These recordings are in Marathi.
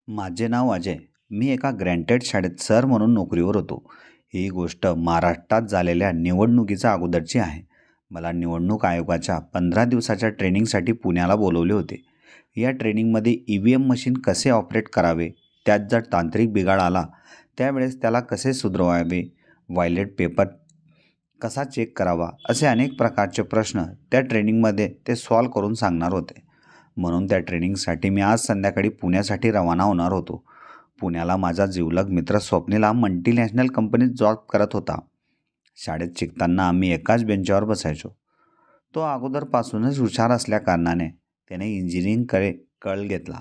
माझे नाव अजय. मी एका ग्रँटेड शाळेत सर म्हणून नोकरीवर होतो. ही गोष्ट महाराष्ट्रात झालेल्या निवडणुकीच्या अगोदरची आहे. मला निवडणूक आयोगाच्या 15 दिवसाच्या ट्रेनिंगसाठी पुण्याला बोलवले होते. या ट्रेनिंगमध्ये EVM मशीन कसे ऑपरेट करावे, त्यात जर तांत्रिक बिघाड आला त्यावेळेस त्याला कसे सुधारावे, व्हायलेट पेपर कसा चेक करावा, असे अनेक प्रकारचे प्रश्न त्या ट्रेनिंगमध्ये ते सॉल्व करून सांगणार होते. म्हणून त्या ट्रेनिंगसाठी मी आज संध्याकाळी पुण्यासाठी रवाना होणार होतो. पुण्याला माझा जिवलग मित्र स्वप्नील हा मल्टीनॅशनल कंपनीत जॉब करत होता. शाळेत शिकताना आम्ही एकाच बेंचावर बसायचो. तो अगोदरपासूनच हुशार असल्याकारणाने त्याने इंजिनिअरिंगकडे कल घेतला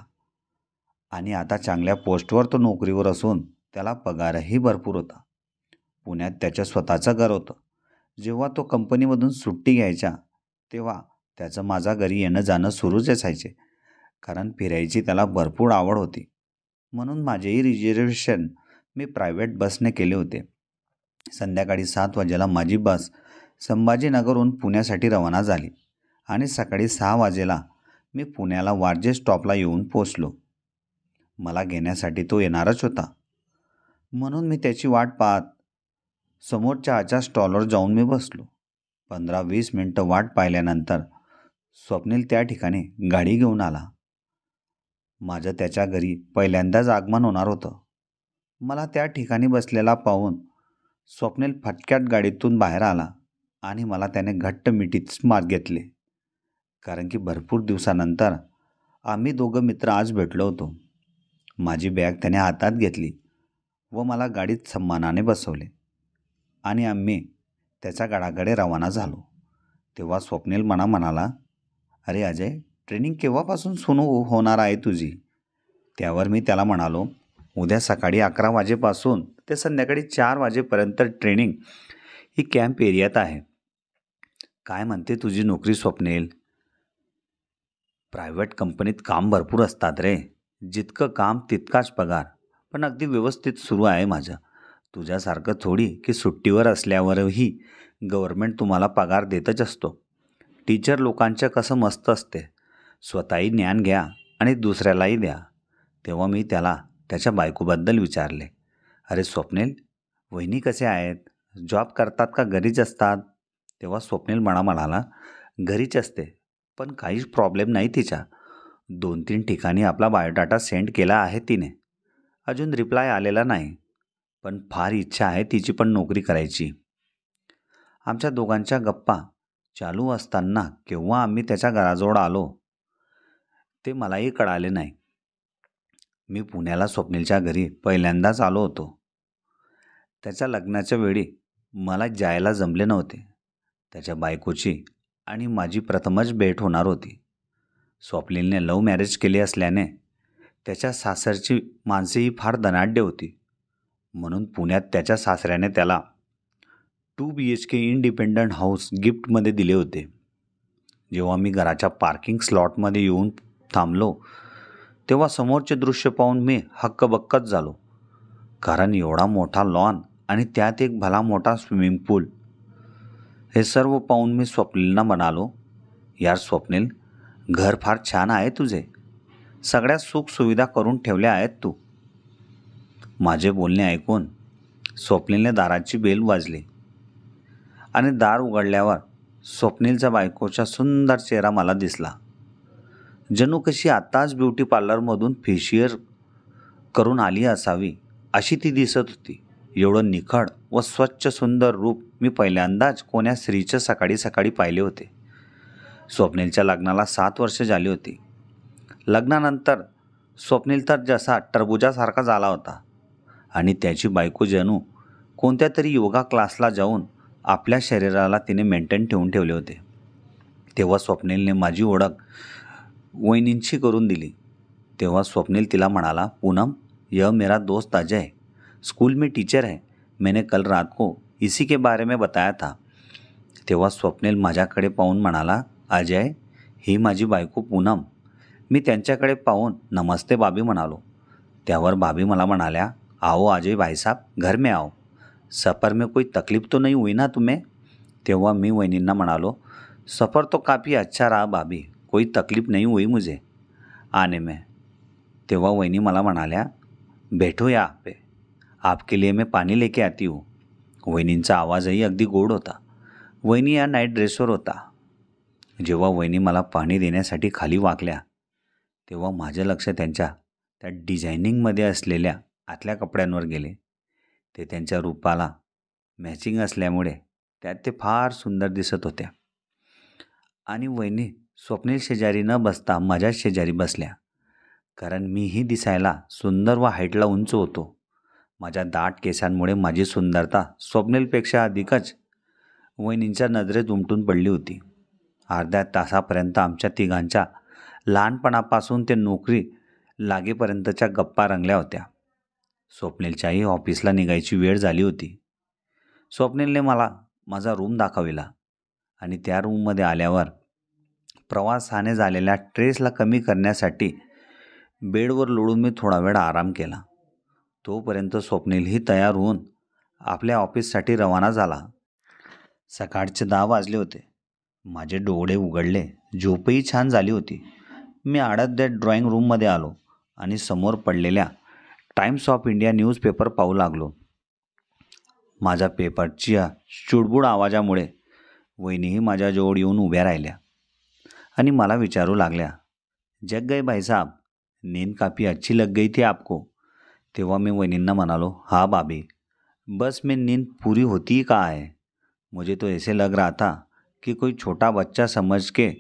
आणि आता चांगल्या पोस्टवर तो नोकरीवर असून त्याला पगारही भरपूर होता. पुण्यात त्याचं स्वतःचं घर होतं. जेव्हा तो कंपनीमधून सुट्टी घ्यायचा तेव्हा त्याचं माझ्या घरी येणं जाणं सुरूच असायचे, कारण फिरायची त्याला भरपूर आवड होती. म्हणून माझेही रिझर्वेशन मी प्रायव्हेट बसने केले होते. संध्याकाळी 7 वाजेला माझी बस संभाजीनगरहून पुण्यासाठी रवाना झाली आणि सकाळी 6 वाजेला मी पुण्याला वारजे स्टॉपला येऊन पोचलो. मला घेण्यासाठी तो येणारच होता, म्हणून मी त्याची वाट पाहत समोर चहाच्या स्टॉलवर जाऊन मी बसलो. 15-20 मिनटं वाट पाहिल्यानंतर स्वप्नील त्या ठिकाणी गाडी घेऊन आला. माझं त्याच्या घरी पहिल्यांदाच आगमन होणार होतं. मला त्या ठिकाणी बसलेला पाहून स्वप्नील फटक्यात गाडीतून बाहेर आला आणि मला त्याने घट्ट मिठीत मार घेतले, कारण की भरपूर दिवसानंतर आम्ही दोघं मित्र आज भेटलो होतो. माझी बॅग त्याने हातात घेतली व मला गाडीत सन्मानाने बसवले आणि आम्ही त्याच्या गडाकडे रवाना झालो. तेव्हा स्वप्नील मला म्हणाला, "अरे अजय, ट्रेनिंग केव्हापासून सुरू होणार आहे तुझी?" त्यावर मी त्याला म्हणालो, "उद्या सकाळी 11 वाजेपासून ते संध्याकाळी 4 वाजेपर्यंत ट्रेनिंग ही कॅम्प एरियात आहे. काय म्हणते तुझी नोकरी स्वप्नील?" "प्रायव्हेट कंपनीत काम भरपूर असतात रे. जितकं काम तितकाच पगार, पण अगदी व्यवस्थित सुरू आहे माझं. तुझ्यासारखं थोडी की सुट्टीवर असल्यावरही गव्हर्नमेंट तुम्हाला पगार देतच असतो. टीचर लोकांचं कसं मस्त असते, स्वतःही ज्ञान घ्या आणि दुसऱ्यालाही द्या." तेव्हा मी त्याला त्याच्या बायकोबद्दल विचारले. "अरे स्वप्नील, वहिनी कसे आहेत? जॉब करतात का घरीच असतात?" तेव्हा स्वप्नील मला म्हणाला, "घरीच असते, पण काहीच प्रॉब्लेम नाही तिचा. 2-3 ठिकाणी आपला बायोडाटा सेंड केला आहे तिने. अजून रिप्लाय आलेला नाही, पण फार इच्छा आहे तिची पण नोकरी करायची." आमच्या दोघांच्या गप्पा चालू असताना केव्हा आम्ही त्याच्या घराजवळ आलो ते मलाही कळाले नाही. मी पुण्याला स्वप्नीलच्या घरी पहिल्यांदाच आलो होतो. त्याच्या लग्नाच्या वेळी मला जायला जमले नव्हते. त्याच्या बायकोची आणि माझी प्रथमच भेट होणार होती. स्वप्नीलने लव्ह मॅरेज केले असल्याने त्याच्या सासरची माणसेही फार धनाढ्य होती. म्हणून पुण्यात त्याच्या सासऱ्याने त्याला 2 BHK इंडिपेंडंट हाऊस गिफ्टमध्ये दिले होते. जेव्हा मी घराच्या पार्किंग स्लॉटमध्ये येऊन थांबलो तेव्हा समोरचे दृश्य पाहून मी हक्कबक्कच झालो, कारण एवढा मोठा लॉन आणि त्यात एक भला मोठा स्विमिंग पूल. हे सर्व पाहून मी स्वप्नीलला म्हणालो, "यार स्वप्नील, घर फार छान आहे तुझे. सगळ्या सुखसुविधा करून ठेवल्या आहेत तू." माझे बोलणे ऐकून स्वप्नीलने दाराची बेल वाजली आणि दार उघडल्यावर स्वप्नीलच्या बायकोचा सुंदर चेहरा मला दिसला. जणू कशी आत्ताच ब्युटी पार्लरमधून फेशियल करून आली असावी अशी ती दिसत होती. एवढं निखळ व स्वच्छ सुंदर रूप मी पहिल्यांदाच कोण्या स्त्रीचं सकाळी सकाळी पाहिले होते. स्वप्नीलच्या लग्नाला 7 वर्ष झाली होती. लग्नानंतर स्वप्नील तर जसा टरबुजासारखा झाला होता आणि त्याची बायको जणू कोणत्या तरी योगा क्लासला जाऊन आपल्या शरीराला तिने मेंटेन ठेवून ठेवले होते. तेव्हा स्वप्नीलने माझी ओळख वहिनींची करून दिली. तेव्हा स्वप्नील तिला म्हणाला, "पूनम, यह मेरा दोस्त अजय है. स्कूल में टीचर है. मैंने कल रात को इसी के बारे में बताया था." तेव्हा स्वप्नील माझ्याकडे पाहून म्हणाला, "अजय, ही माझी बायको पूनम." मी त्यांच्याकडे पाहून नमस्ते भाभी म्हणालो. त्यावर भाभी मला म्हणाल्या, "आओ अजय भाई साहब, घर में आओ. सफ़र में कोई तकलीफ तो नहीं हुई ना तुम्हें?" तेव्हा मी वहिनींना म्हणालो, "सफ़र तो काफ़ी अच्छा रहा भाभी, कोई तकलीफ नहीं हुई मुझे आने में." तेव्हा वहिनी मला म्हणाल्या, बैठो यहाँ पे, आपके लिए मैं पाणी लेके आती हूँ. वहिनींचा आवाजही अगदी गोड होता. वहिनी या नाईट ड्रेसवर होता. जेव्हा वहिनी मला पाणी देण्यासाठी खाली वाकल्या तेव्हा माझं लक्ष त्यांच्या त्या डिझायनिंगमध्ये असलेल्या आतल्या कपड्यांवर गेले. ते त्यांच्या रूपाला मॅचिंग असल्यामुळे त्यात ते फार सुंदर दिसत होत्या. आणि वहिनी स्वप्नील शेजारी न बसता माझ्याच शेजारी बसल्या. कारण मीही दिसायला सुंदर व हाईटला उंच होतो. माझ्या दाट केसांमुळे माझी सुंदरता स्वप्नीलपेक्षा अधिकच वहिनींच्या नजरेत उमटून पडली होती. अर्ध्या तासापर्यंत आमच्या तिघांच्या लहानपणापासून ते नोकरी लागेपर्यंतच्या गप्पा रंगल्या होत्या. स्वप्नीलच्याही ऑफिसला निघायची वेळ झाली होती. स्वप्नीलने मला माझा रूम दाखविला आणि त्या रूममध्ये आल्यावर प्रवासाने झालेल्या स्ट्रेसला कमी करण्यासाठी बेडवर लोळून मी थोडा वेळ आराम केला. तोपर्यंत स्वप्नीलही तयार होऊन आपल्या ऑफिससाठी रवाना झाला. सकाळचे 10 वाजले होते. माझे डोळे उघडले. झोपही छान झाली होती. मी आडत ड्रॉइंग रूममध्ये आलो आणि समोर पडलेल्या टाइम्स ऑफ इंडिया न्यूजपेपर पाहू लागलो. माझ्या पेपरच्या चुडबुड आवाजामुळे वहिनीही माझ्याजवळ येऊन उभ्या राहिल्या आणि मला विचारू लागल्या, जग गए भाई साहब, नींद काफ़ी अच्छी लग गई थी आपको. तेव्हा मी वहिनींना म्हणालो, हाँ भाभी, बस में नींद पूरी होती ही कहाँ है. मुझे तो ऐसे लग रहा था कि कोई छोटा बच्चा समझ के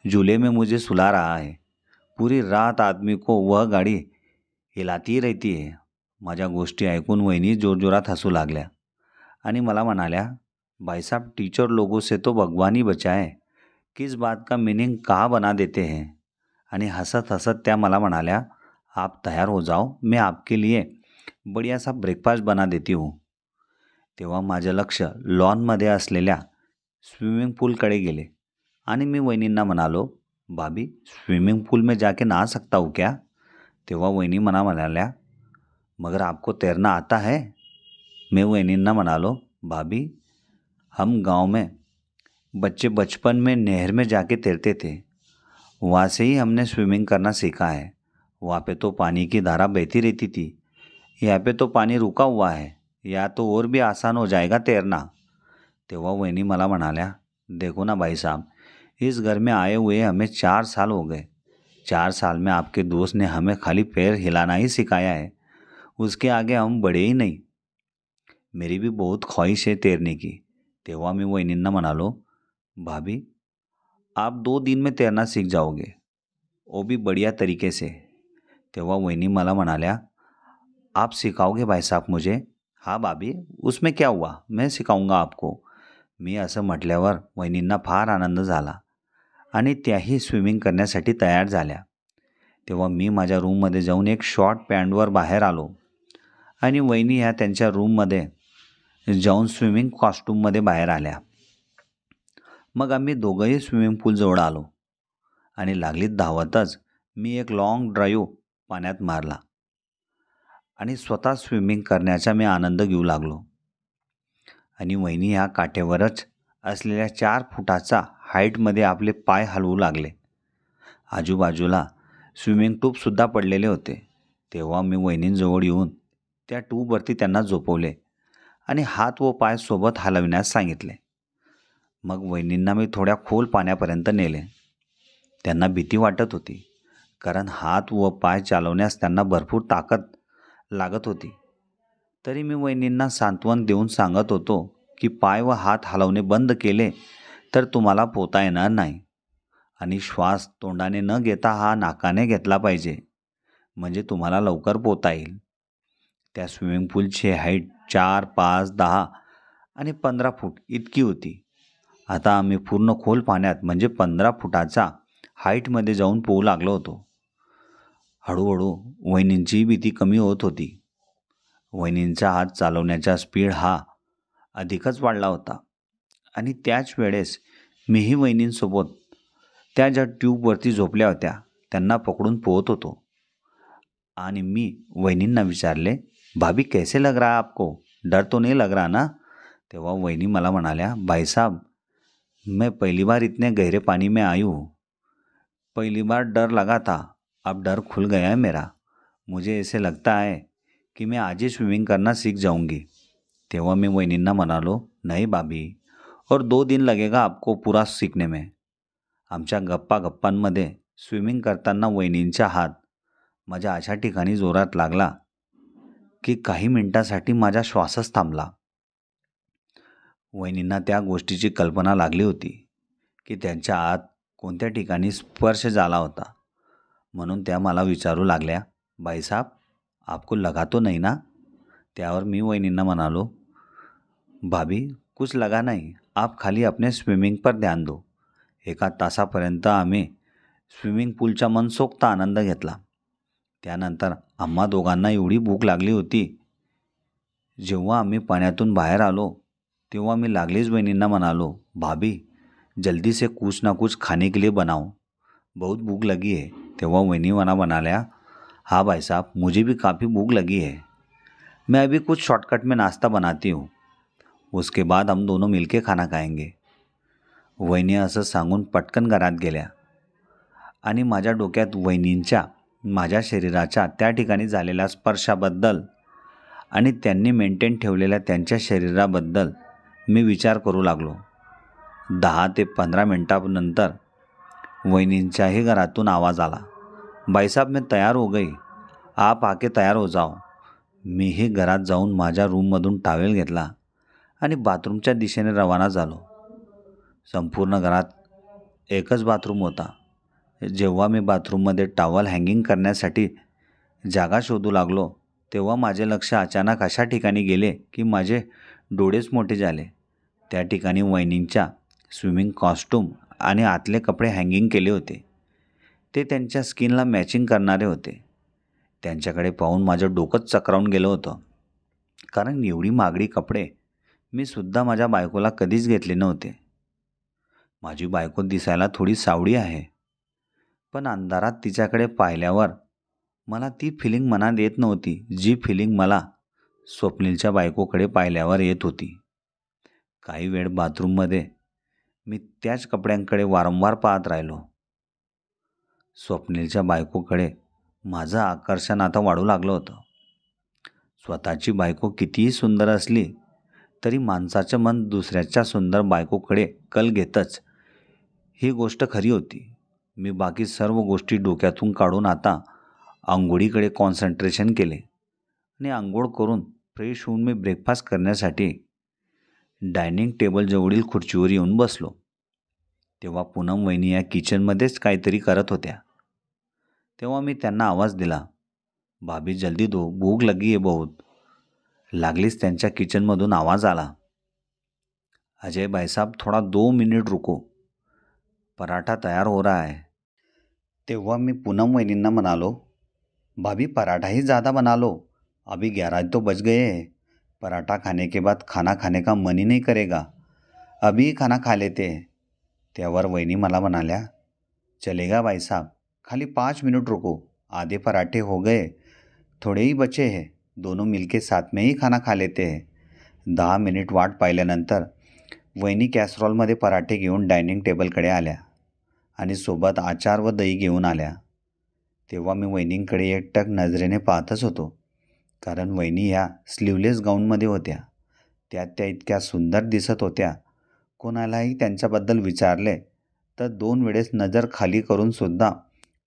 झूले में मुझे सुला रहा है. पूरी रात आदमी को वह गाड़ी हिलाती ही रहती है. माझ्या गोष्टी ऐकून वहिनी जोरजोरात हसू लागल्या आणि मला म्हणाल्या, भाई साहब, टीचर लोगों से तो भगवान ही बचाए, किस बात का मीनिंग कहाँ बना देते हैं. आणि हसत हसत त्या मला म्हणाल्या, आप तयार हो जाओ, मैं आपके लिए बढ़िया सा ब्रेकफास्ट बना देती हूँ. तेव्हा माझं लक्ष लॉनमध्ये असलेल्या स्विमिंग पूलकडे गेले आणि मी वहिनींना म्हणालो, भाभी, स्विमिंग पूल में जाके नहा सकता हूँ क्या. तेव्हा वहिनी मला म्हणाल्या, मगर आपको तैरना आता है. मैं वहिनींना म्हणालो, भाभी, हम गांव में बच्चे बचपन में नहर में जाके तैरते थे. वहाँ से ही हमने स्विमिंग करना सीखा है. वहाँ पे तो पानी की धारा बहती रहती थी. यहाँ पे तो पानी रुका हुआ है. या तो और भी आसान हो जाएगा तैरना. तेव्हा वहिनी मला म्हणाल्या, देखो ना भाई साहब, इस घर में आए हुए हमें 4 साल हो गए. 4 साल में आपके दोस्त ने हमें खाली पैर हिलाना ही सिखाया है. उसके आगे हम बढ़े ही नहीं. मेरी भी बहुत ख्वाहिश है तैरने की. तेव्हा मी वहिनींना म्हणालो, भाभी, आप 2 दिन में तैरना सीख जाओगे, वो भी बढ़िया तरीके से. तेव्हा वहिनी मला म्हणाल्या, आप सिखाओगे भाई साहब मुझे. हाँ भाभी, उसमें क्या हुआ, मैं सिखाऊंगा आपको. मी असं म्हटल्यावर वहिनींना फार आनंद झाला आणि त्याही स्विमिंग करण्यासाठी तयार झाल्या. तेव्हा मी माझ्या रूममध्ये जाऊन एक शॉर्ट पॅन्टवर बाहेर आलो आणि वहिनी ह्या त्यांच्या रूममध्ये जाऊन स्विमिंग कॉस्ट्यूममध्ये बाहेर आल्या. मग आम्ही दोघंही स्विमिंग पूलजवळ आलो आणि लागलीत धावतच मी एक लॉंग ड्राईव्ह पाण्यात मारला आणि स्वतः स्विमिंग करण्याचा मी आनंद घेऊ लागलो. आणि वहिनी ह्या काठेवरच असलेल्या 4 फुटाचा हाईटमध्ये आपले पाय हलवू लागले. आजूबाजूला स्विमिंग ट्यूबसुद्धा पडलेले होते. तेव्हा मी वहिनींजवळ येऊन त्या ट्यूबवरती त्यांना झोपवले आणि हात व पाय सोबत हलविण्यास सांगितले. मग वहिनींना मी थोड्या खोल पाण्यापर्यंत नेले. त्यांना भीती वाटत होती, कारण हात व पाय चालवण्यास त्यांना भरपूर ताकद लागत होती. तरी मी वहिनींना सांत्वन देऊन सांगत होतो की पाय व हात हलवणे बंद केले तर तुम्हाला पोहता येणार नाही आणि श्वास तोंडाने न घेता हा नाकाने घेतला पाहिजे, म्हणजे तुम्हाला लवकर पोहता येईल. त्या स्विमिंग पूलची हाईट 4, 5, 10 आणि 15 फूट इतकी होती. आता आम्ही पूर्ण खोल पाण्यात म्हणजे 15 फुटाचा हाईटमध्ये जाऊन पोहू लागलो होतो. हळूहळू वहिनींची भीती कमी होत होती. वहिनींचा हात चालवण्याचा स्पीड हा अधिकच वाढला होता आणि त्याच वेळेस मीही वहिनींसोबत त्या ज्या ट्यूबवरती झोपल्या होत्या त्यांना पकडून पोहत होतो. आणि मी वहिनींना विचारले, भाभी कैसे लग रहा है आपको, डर तो नहीं लग रहा ना. तेव्हा वहिनी मला म्हणाल्या, भाई साहब, मैं पहली बार इतने गहरे पानी में आई हूँ. पहली बार डर लगा था, अब डर खुल गया है मेरा. मुझे ऐसे लगता है की मी आज ही स्विमिंग करना सीख जाऊंगी. तेव्हा मी वहिनींना म्हणालो, नाही भाभी, और 2 दिन लगेगा आपको पूरा सीखने में. आमच्या गप्पा गप्पांमध्ये स्विमिंग करताना वहिनींचा हात माझ्या अशा ठिकाणी जोरात लागला की काही मिनिटासाठी माझा श्वासच थांबला. वहिनींना त्या गोष्टीची कल्पना लागली होती की त्यांच्या आत कोणत्या ठिकाणी स्पर्श झाला होता. म्हणून त्या मला विचारू लागल्या, भाईसाब आपको लगा तो नहीं ना. त्यावर मी वहिनींना म्हणालो, भाभी कुछ लगा नहीं, आप खाली अपने स्विमिंग पर ध्यान दो. एका तासापर्यंत आम्ही स्विमिंग पूलचा मनसोक्त आनंद घेतला. त्यानंतर आम्हा दोघांना एवढी भूक लागली होती. जेव्हा आम्ही पाण्यातून बाहेर आलो तेव्हा मी लागलीच वहिनींना म्हणालो, भाभी जल्दी से कुछ ना कुछ खाने के लिए बनाओ, बहुत भूख लगी है. तेव्हा वहिनी मला म्हणाल्या, हाँ भाई साहब मुझे भी काफ़ी भूख लगी है, मैं अभी कुछ शॉर्टकट में नाश्ता बनाती हूँ, उसके बाद हम दोनों मिलके खाना खाएंगे. वहिनी असं सांगून पटकन घरात गेल्या आणि माझ्या डोक्यात वहिनींच्या माझ्या शरीराच्या त्या ठिकाणी झालेल्या स्पर्शाबद्दल आणि त्यांनी मेंटेन ठेवलेल्या त्यांच्या शरीराबद्दल मी विचार करू लागलो. 10 ते 15 मिनटानंतर वहिनींच्याही घरातून आवाज आला, भाईसाहब मैं तयार हो गई, आप आके तयार हो जाओ. मीही घरात जाऊन माझ्या रूममधून टॉवेल घेतला आणि बाथरूमच्या दिशेने रवाना झालो. संपूर्ण घरात एकच बाथरूम होता. जेव्हा मी बाथरूममध्ये टॉवेल हँगिंग करण्यासाठी जागा शोधू लागलो तेव्हा माझे लक्ष अचानक अशा ठिकाणी गेले की माझे डोळेच मोठे झाले. त्या ठिकाणी वहिनींच्या स्विमिंग कॉस्ट्यूम आणि आतले कपडे हँगिंग केले होते. ते त्यांच्या स्किनला मॅचिंग करणारे होते. त्यांच्याकडे पाहून माझं डोकंच चक्रावून गेलं होतं, कारण एवढी महागडी कपडे मी सुद्धा माझ्या बायकोला कधीच घेतले नव्हते. माझी बायको दिसायला थोडी सावळी आहे, पण अंधारात तिच्याकडे पाहिल्यावर मला ती फिलिंग मनात येत नव्हती, जी फिलिंग मला स्वप्नीलच्या बायकोकडे पाहिल्यावर येत होती. काही वेळ बाथरूममध्ये मी त्याच कपड्यांकडे वारंवार पाहत राहिलो. स्वप्नीलच्या बायकोकडे माझं आकर्षण आता वाढू लागलं होतं. स्वतःची बायको कितीही सुंदर असली तरी माणसाचं मन दुसऱ्याच्या सुंदर बायकोकडे कल घेतच, ही गोष्ट खरी होती. मी बाकी सर्व गोष्टी डोक्यातून काढून आता आंघोळीकडे कॉन्सन्ट्रेशन केले आणि आंघोळ करून फ्रेश होऊन मी ब्रेकफास्ट करण्यासाठी डायनिंग टेबलजवळील खुर्चीवर येऊन बसलो. तेव्हा पूनम वहिनी या किचनमध्येच काहीतरी करत होत्या. तेव्हा मी त्यांना आवाज दिला, भाभी जल्दी दो, भूक लगी है बहुत. लागलीच त्यांच्या किचनमधून आवाज आला, अजय भाईसाहब थोड़ा 2 मिनट रुको, पराठा तयार हो रहा है. तेव्हा मी पूनम वहिनींना म्हणालो, भाभी पराठा ही ज़्यादा बना लो, अभी 11 तो बज गए हैं, पराठा खाने के बाद खाना खाने का मन ही नहीं करेगा, अभी ही खाना खा लेते हैं. त्यावर वहिनी मला म्हणाल्या, चलेगा भाई साहब, खाली 5 मिनट रुको, आधे पराठे हो गए, थोड़े ही बचे हैं, दोनों मिलके साथ में ही खाना खा लेते हैं. 10 मिनिट वाट पाहिल्यानंतर वहिनी कॅसरॉलमध्ये पराठे घेऊन डायनिंग टेबलकडे आल्या आणि सोबत आचार व दही घेऊन आल्या. तेव्हा मी वहिनींकडे एकटक नजरेने पाहतच होतो, कारण वहिनी ह्या स्लीवलेस गाऊनमध्ये होत्या. त्यात त्या इतक्या सुंदर दिसत होत्या. कोणालाही त्यांच्याबद्दल विचारले तर 2 वेळेस नजर खाली करून सुद्धा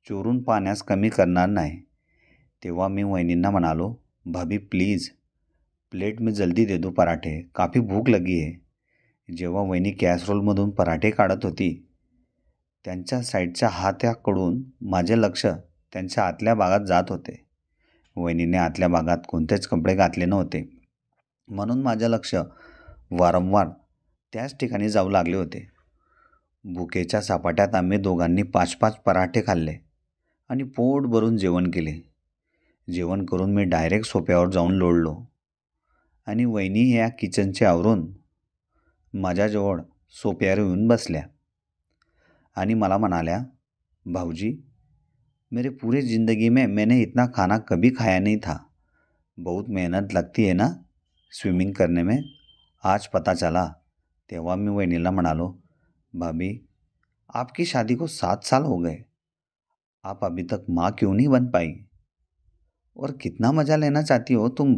चोरून पाहण्यास कमी करणार नाही. तेव्हा मी वहिनींना म्हणालो, भाभी प्लीज़ प्लेट में जल्दी दे दो पराठे, काफ़ी भूक लगी है. जेव्हा वहिनी कॅसरोलमधून पराठे काढत होती त्यांच्या साईडच्या हाताकडून माझे लक्ष त्यांच्या आतल्या भागात जात होते. वहिनीने आतल्या भागात कोणतेच कपडे घातले नव्हते, म्हणून माझे लक्ष वारंवार त्याच ठिकाणी जाऊ लागले होते. भुकेच्या सपाट्यात आम्ही दोघांनी 5-5 पराठे खाल्ले आणि पोट भरून जेवण केले. जेवण करून मी डायरेक्ट सोफ्यावर जाऊन लोळलो आणि वहिनी या किचनचे आवरून माझ्याजवळ सोफ्यावर येऊन बसल्या आणि मला म्हणाल्या, भाऊजी मेरे पूरे ज़िंदगी में मैंने इतना खाना कभी खाया नहीं था, बहुत मेहनत लगती है ना स्विमिंग करने में, आज पता चला. तेव्हा मी वहिनीला म्हणालो, भाभी आपकी शादी को 7 साल हो गए, आप अभी तक माँ क्यों नहीं बन पाई. और कितना मज़ा लेना चाहती हो तुम?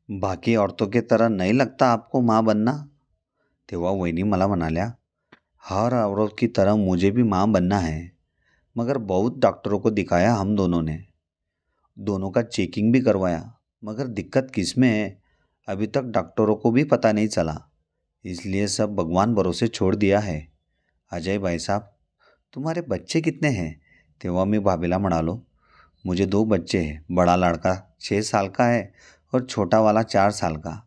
बाकी औरतों की तरह नहीं लगता आपको माँ बनना? तेव्हा वहिनी मला म्हणाल्या, हर औरत की तरह मुझे भी माँ बनना है, मगर बहुत डॉक्टरों को दिखाया हम दोनों ने, दोनों का चेकिंग भी करवाया, मगर दिक्कत किस में है अभी तक डॉक्टरों को भी पता नहीं चला, इसलिए सब भगवान भरोसे छोड़ दिया है. अजय भाई साहब, तुम्हारे बच्चे कितने हैं? तेव्हा मी भाभीला म्हणालो, मुझे 2 बच्चे हैं. बड़ा लड़का 6 साल का है और छोटा वाला 4 साल का.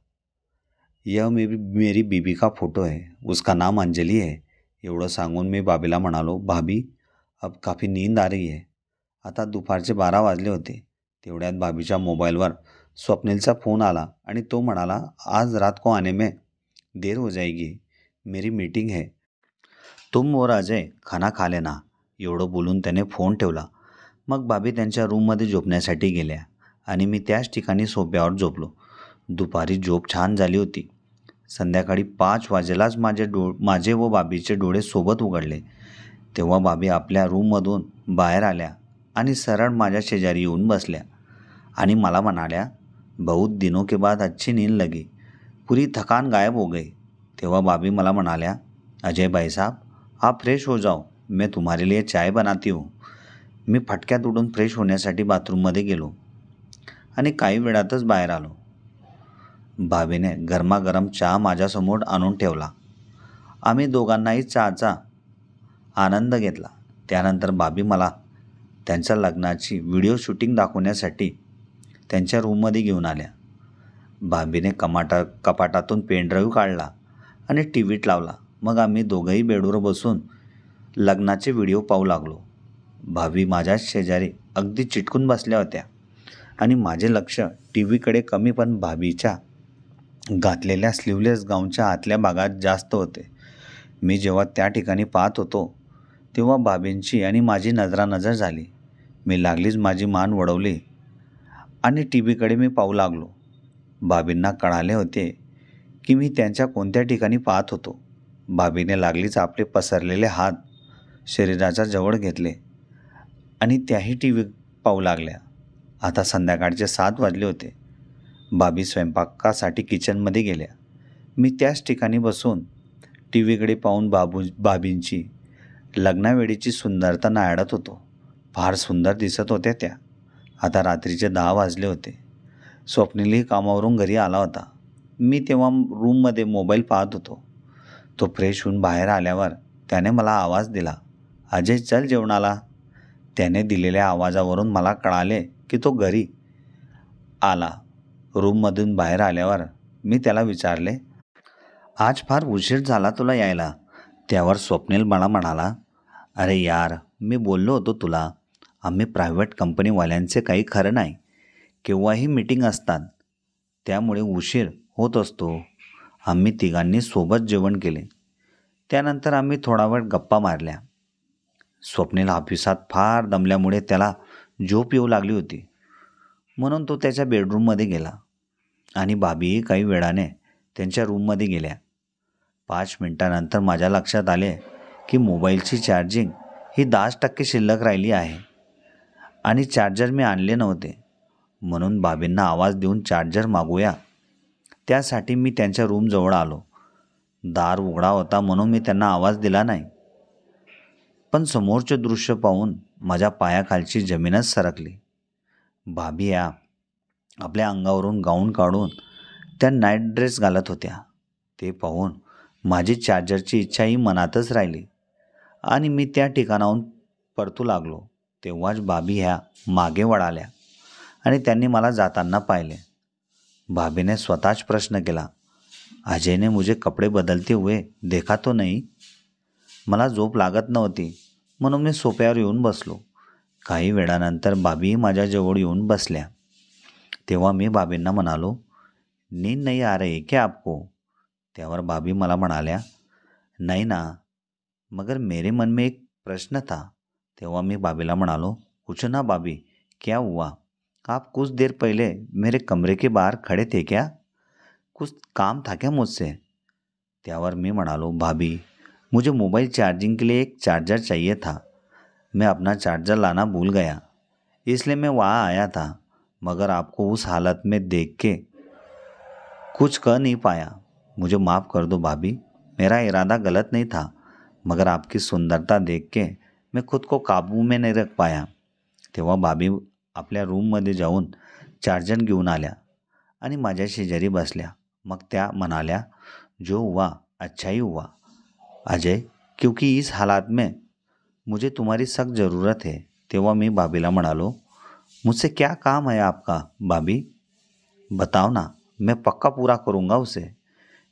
यह मेरी बीबी का फोटो है, उसका नाम अंजली है. एवढं सांगून मी भाभीला म्हणालो, भाभी अब काफी नींद आ रही है. आता दुपारचे 12 वाजले होते. तेवढ्यात भाभीच्या मोबाईलवर स्वप्नीलचा फोन आला आणि तो म्हणाला, आज रात को आने में देर हो जाएगी, मेरी मीटिंग है, तुम और अजय खाना खा लेना. एवढं बोलून त्याने फोन ठेवला. मग भाभी त्यांच्या रूममध्ये झोपण्यासाठी गेल्या आणि मी त्याच ठिकाणी सोफ्यावर झोपलो. दुपारी झोप छान झाली होती. संध्याकाळी 5 वाजेलाच माझे व भाभीचे डोळे सोबत उघडले. तेव्हा भाभी आपल्या रूममधून बाहेर आल्या आणि सरळ माझ्या शेजारी येऊन बसल्या आणि मला म्हणाल्या, बहुत दिनों के बाद अच्छी नींद लगी, पूरी थकान गायब हो गई. तेव्हा भाभी मला म्हणाल्या, अजय भाई साहब आप फ्रेश हो जाओ, मैं तुम्हारे लिए चाय बनाती हूँ. मी फटक्यात उडून फ्रेश होण्यासाठी बाथरूममध्ये गेलो आणि काही वेळातच बाहेर आलो. भाभीने गरमागरम चहा माझ्यासमोर आणून ठेवला. आम्ही दोघांनाही चहाचा आनंद घेतला. त्यानंतर भाभी मला त्यांच्या लग्नाची व्हिडिओ शूटिंग दाखवण्यासाठी त्यांच्या रूममध्ये घेऊन आल्या. भाभीने कपाटातून पेनड्राईव्ह काढला आणि टी व्हीत लावला. मग आम्ही दोघंही बेडवर बसून लग्नाचे व्हिडिओ पाहू लागलो. भाभी माझ्याच शेजारी अगदी चिटकून बसल्या होत्या आणि माझे लक्ष टी व्हीकडे कमी पण भाभीच्या घातलेल्या स्लीवलेस गाऊनच्या आतल्या भागात जास्त होते. मी जेव्हा त्या ठिकाणी पाहत होतो तेव्हा भाभींची आणि माझी नजरानजर झाली. मी लागलीच माझी मान वळवली आणि टी व्हीकडे मी पाहू लागलो. भाभींना कळाले होते की मी त्यांच्या कोणत्या ठिकाणी पाहत होतो. भाभीने लागलीच आपले पसरलेले हात शरीराच्या जवळ घेतले आणि त्याही टी व्ही पाहू लागल्या. आता संध्याकाळचे 7 वाजले होते. भाभी स्वयंपाकासाठी किचनमध्ये गेल्या. मी त्याच ठिकाणी बसून टी व्हीकडे पाहून भाभींची लग्नावेळीची सुंदरता नाळत होतो. फार सुंदर दिसत होत्या त्या. आता रात्रीचे 10 वाजले होते. स्वप्नीलही कामावरून घरी आला होता. मी तेव्हा रूममध्ये मोबाईल पाहत होतो. तो फ्रेश होऊन बाहेर आल्यावर त्याने मला आवाज दिला, अजय चल जेवणाला. त्याने दिलेल्या आवाजावरून मला कळाले की तो घरी आला. रूममधून बाहेर आल्यावर मी त्याला विचारले, आज फार उशीर झाला तुला यायला. त्यावर स्वप्नील मला म्हणाला, अरे यार मी बोललो होतो तुला, आम्ही प्रायव्हेट कंपनीवाल्यांचे काही खरं नाही, केव्हाही मीटिंग असतात, त्यामुळे उशीर होत असतो. आम्ही तिघांनी सोबत जेवण केले. त्यानंतर आम्ही थोडा वेळ गप्पा मारल्या. स्वप्नील ऑफिसात फार दमल्यामुळे त्याला झोप येऊ लागली होती, म्हणून तो त्याच्या बेडरूममध्ये गेला आणि भाभीही काही वेळाने त्यांच्या रूममध्ये गेल्या. 5 मिनिटानंतर माझ्या लक्षात आले की मोबाईलची चार्जिंग ही 10% शिल्लक राहिली आहे आणि चार्जर मी आणले नव्हते. म्हणून भाभींना आवाज देऊन चार्जर मागूया त्यासाठी मी त्यांच्या रूमजवळ आलो. दार उघडा होता म्हणून मी त्यांना आवाज दिला नाही, पण समोरचे दृश्य पाहून माझ्या पायाखालची जमीनच सरकली. भाभी या आपल्या अंगावरून गाऊन काढून त्या नाईट ड्रेस घालत होत्या. ते पाहून माझी चार्जरची इच्छाही मनातच राहिली आणि मी त्या ठिकाणाहून परतू लागलो. तेव्हाच भाभी ह्या मागे वळाल्या आणि त्यांनी मला जाताना पाहिले. भाभीने स्वतःच प्रश्न केला, अजय ने मुझे कपडे बदलते हुए देखा तो नहीं. मला झोप लागत नव्हती म्हणून मी सोफ्यावर येऊन बसलो. काही वेळानंतर भाभी माझ्याजवळ येऊन बसल्या. तेव्हा मी भाभींना म्हणालो, नींद नहीं आ रही क्या आपको? त्यावर भाभी मला म्हणाल्या, नहीं ना, मगर मेरे मन में एक प्रश्न था. तेव्हा मी भाभीला म्हणालो, पूछो ना भाभी, क्या हुआ? आप कुछ देर पहले मेरे कमरे के बाहर खड़े थे क्या? कुछ काम था क्या मुझसे? त्यावर मी म्हणालो, भाभी मुझे मोबाइल चार्जिंग के लिए एक चार्जर चाहिए था, मैं अपना चार्जर लाना भूल गया, इसलिए मैं वहाँ आया था. मगर आपको उस हालत में देख के कुछ कह नहीं पाया। मुझे माफ़ कर दो भाभी, मेरा इरादा गलत नहीं था, मगर आपकी सुंदरता देख के मैं खुद को काबू में नाही रख पाया. तेव्हा भाभी आपल्या रूममध्ये जाऊन 4 जण घेऊन आल्या आणि माझ्या शेजारी बसल्या. मग त्या म्हणाल्या, जो हुआ अच्छा ही हुआ अजय, क्योंकि इस हालात में मुझे तुम्हारी सख्त ज़रूरत है. तेव्हा मी भाभीला म्हणालो, मुझसे क्या काम है आपका भाभी, बताओ ना, मैं पक्का पूरा करूँगा उसे.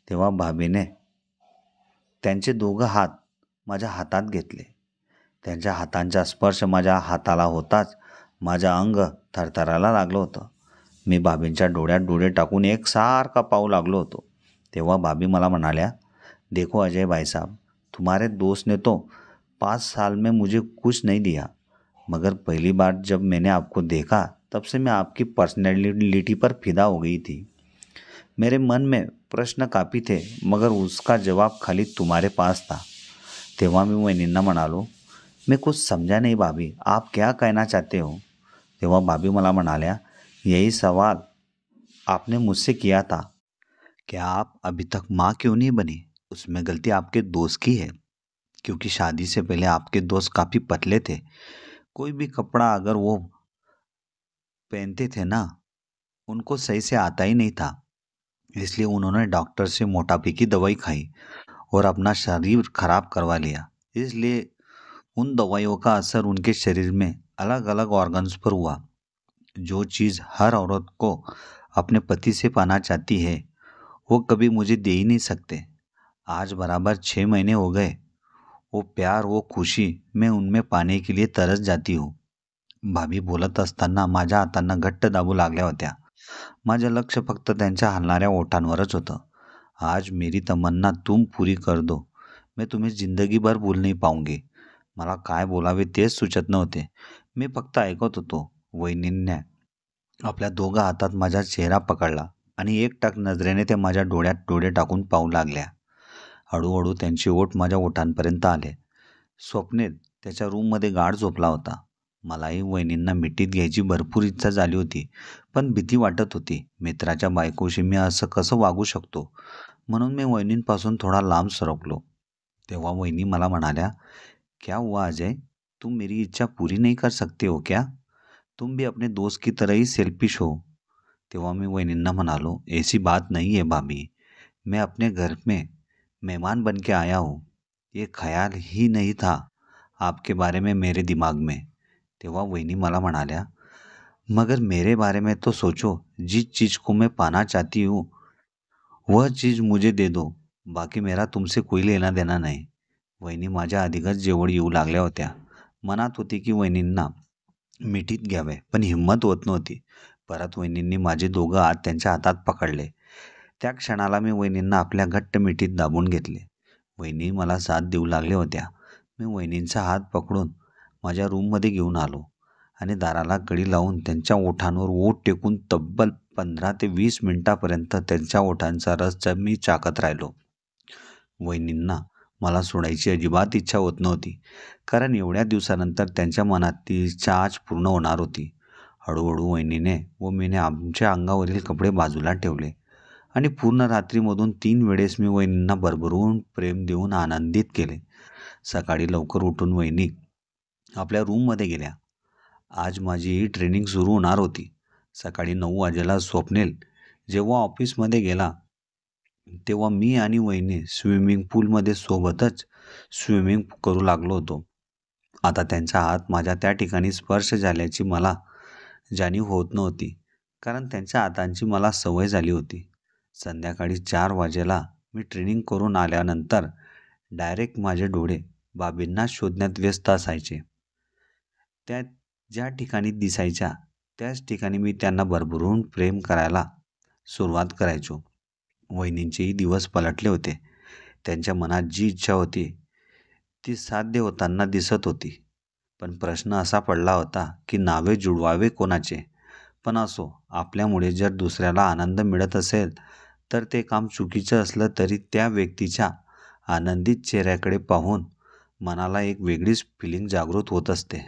तेव्हा भाभीने त्यांचे दोघं हात माझ्या हातात घेतले. त्यांच्या हातांचा स्पर्श माझ्या हाताला होताच माझं अंग थरथरायला लागलं होतं. मी भाभींच्या डोळ्यात डोळे टाकून एकसारखा पाहू लागलो होतो. तेव्हा भाभी मला म्हणाल्या, देखो अजय भाई साहब, तुम्हारे दोस्त ने तो 5 साल में मुझे कुछ नहीं दिया, मगर पहली बार जब मैंने आपको देखा तब से मैं आपकी पर्सनैलिटी पर फिदा हो गई थी. मेरे मन में प्रश्न काफ़ी थे, मगर उसका जवाब खाली तुम्हारे पास था. तेव्हा मी वहिनींना म्हणालो, मैं कुछ समझा नहीं भाभी, आप क्या कहना चाहते हो. तेव्हा भाभी मला म्हणाल्या, यही सवाल आपने मुझसे किया था, क्या आप अभी तक माँ क्यों नहीं बनी. उसमें गलती आपके दोस्त की है, क्योंकि शादी से पहले आपके दोस्त काफ़ी पतले थे. कोई भी कपड़ा अगर वो पहनते थे ना, उनको सही से आता ही नहीं था. इसलिए उन्होंने डॉक्टर से मोटापे की दवाई खाई और अपना शरीर खराब करवा लिया. इसलिए उन दवाइयों का असर उनके शरीर में अलग अलग ऑर्गन्स पर हुआ. जो चीज़ हर औरत को अपने पति से पाना चाहती है, वो कभी मुझे दे ही नहीं सकते. आज बराबर 6 महीने हो गए. वो प्यार, वो खुशी मैं उनमें पाने के लिए तरस जाती हूँ. भाभी बोलत असताना माझ्या हातांना घट्ट दाबू लागल्या होत्या. माझं लक्ष फक्त त्यांच्या हलणाऱ्या ओठांवरच होतं. आज मेरी तमन्ना तुम पूरी कर दो, मैं तुम्हें जिंदगी भर भूल नहीं पाऊंगी. मला काय बोलावे तेच सुचत नव्हते. मी फक्त ऐकत होतो. वहिनींनी आपल्या दोघा हातात माझा चेहरा पकडला आणि एकटक नजरेने ते माझ्या डोळ्यात डोळे टाकून पाहू लागल्या. हळूहळू त्यांचे ओठ माझ्या ओठांपर्यंत आले. स्वप्नेत त्याच्या रूममध्ये गाढ झोपला होता. मलाही वहिनींना मिठीत घ्यायची भरपूर इच्छा झाली होती, पण भीती वाटत होती. मित्राच्या बायकोशी मी असं कसं वागू शकतो, म्हणून मी वहिनींपासून थोडा लांब सरकलो. तेव्हा वहिनी मला म्हणाल्या, क्या हुआ अजय, तुम मेरी इच्छा पूरी नहीं कर सकते हो क्या, तुम भी अपने दोस्त की तरह ही सेल्फिश हो. तेव्हा मी वहिनींना म्हणालो, ऐसी बात नहीं है भाभी, मैं अपने घर में मेहमान बन के आया हूँ. ये ख्याल ही नहीं था आपके बारे में मेरे दिमाग में. तेव्हा वहिनी मला म्हणाल्या, मगर मेरे बारे में तो सोचो, जिस चीज़ को मैं पाना चाहती हूँ वह चीज़ मुझे दे दो, बाकी मेरा तुमसे कोई लेना देना नाही. वहिनी माझ्या अधिकच जवळ येऊ लागल्या होत्या. मनात होती की वहिनींना मिठीत घ्यावे, पण हिंमत होत नव्हती. परत वहिनींनी माझे दोघं हात त्यांच्या हातात पकडले. त्या क्षणाला मी वहिनींना आपल्या घट्ट मिठीत दाबून घेतले. वहिनी मला साथ देऊ लागल्या होत्या. मी वहिनींचा हात पकडून माझ्या रूममध्ये घेऊन आलो आणि दाराला कडी लावून त्यांच्या ओठांवर ओठ टेकून तब्बल 15 ते 20 मिनिटापर्यंत त्यांच्या ओठांचा रस मी चाकत राहिलो. वहिनींना मला सोडायची अजिबात इच्छा होत नव्हती, कारण एवढ्या दिवसानंतर त्यांच्या मनात ती इच्छा आज पूर्ण होणार होती. हळूहळू वहिनीने व मीने आमच्या अंगावरील कपडे बाजूला ठेवले आणि पूर्ण रात्रीमधून 3 वेळेस मी वहिनींना भरभरून प्रेम देऊन आनंदित केले. सकाळी लवकर उठून वहिनी आपल्या रूममध्ये गेल्या. आज माझी ट्रेनिंग सुरू होणार होती. सकाळी 9 वाजेला स्वप्नील जेव्हा ऑफिसमध्ये गेला, तेव्हा मी आणि वहिनी स्विमिंग पूलमध्ये सोबतच स्विमिंग करू लागलो होतो. आता त्यांचा हात माझ्या त्या ठिकाणी स्पर्श झाल्याची मला जाणीव होत नव्हती, कारण त्यांच्या हातांची मला सवय झाली होती. संध्याकाळी 4 वाजेला मी ट्रेनिंग करून आल्यानंतर डायरेक्ट माझे डोळे बाबींना शोधण्यात व्यस्त असायचे. त्या ज्या ठिकाणी दिसायच्या त्याच ठिकाणी मी त्यांना भरभरून प्रेम करायला सुरुवात करायचो. वहिनींचेही दिवस पलटले होते. त्यांच्या मनात जी इच्छा होती ती साध्य होताना दिसत होती. पण प्रश्न असा पडला होता की नावे जुळवावे कोणाचे. पण असो, आपल्यामुळे जर दुसऱ्याला आनंद मिळत असेल तर ते काम चुकीचं असलं तरी त्या व्यक्तीच्या आनंदित चेहऱ्याकडे पाहून मनाला एक वेगळीच फिलिंग जागृत होत असते.